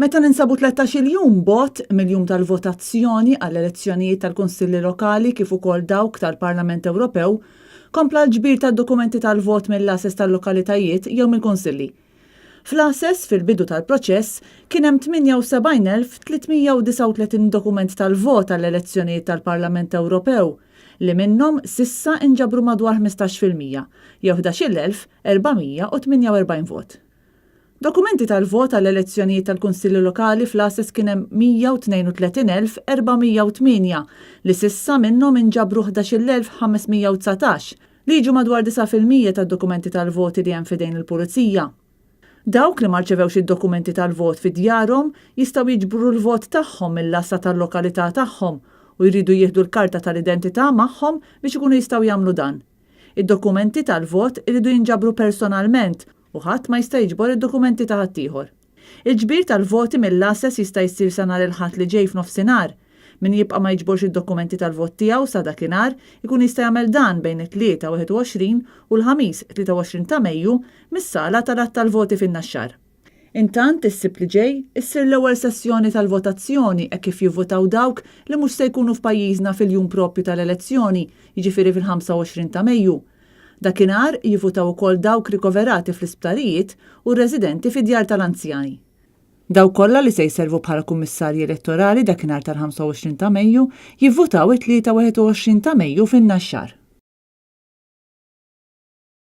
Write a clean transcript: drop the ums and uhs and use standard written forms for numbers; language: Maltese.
Meta ninsabu 13-il jum bot mill-jum tal-votazzjoni għall-elezzjonijiet tal-Kunsilli Lokali kif ukoll dawk tal-Parlament Ewropew, kompla l-ġbir tad-dokumenti tal-vot mill-assess tal-lokalitajiet jew mill-Kunsilli. Fl-assess fil-bidu tal-proċess kien hemm 78,339 dokument tal-vot għall-elezzjonijiet tal-Parlament Ewropew li minnhom sissa inġabru madwar 15% jew 11,448 vot. Dokumenti tal-vot għall-elezzjonijiet tal-Kunsilli Lokali fl-assess kien hemm 132,408 li sissa minnhom inġabru 11,519 li jiġu madwar 9% tad-dokumenti tal-voti li hemm f'idejn il-Pulizija. Dawk li marċevewx id-dokumenti tal-vot fi djarhom jistgħu jiġbru l-vot tagħhom mill-assa tal-lokalità tagħhom u jridu jieħdu l-karta tal-identità magħhom biex ikunu jistgħu jagħmlu dan. Id-dokumenti tal-vot iridu jinġabru personalment u ħadd ma jista' jiġbor id-dokumenti ta' ħaddieħor. Il-ġbir tal-voti mill-assess jista' jsir sa nhar il-ħadd li ġej f'nofsinhar. Min jibqa' ma jiġborx id-dokumenti tal-vot tiegħu sa dakinhar ikun jista' jagħmel dan bejn it-3 u l-ħamis 23 ta' Mejju mis-sala tal-att tal-voti fin-Naxxar. Intant is-sibt li ġej issir l-ewwel sessjoni tal-votazzjoni hekk kif jivvotaw dawk li mhux se jkunu f'pajjiżna fil-jum proprju tal-elezzjoni, jiġifieri fil-25 ta' Mejju. Dakinhar jivvutaw ukoll dawk rikoverati fl-isptarijiet u residenti fid-djar tal-anzjani. Daw kollha li se jservu bħala kummissarji elettorali dakinhar tal-25 ta' Mejju jivvutaw it-3 ta' Mejju fin-Naxxar.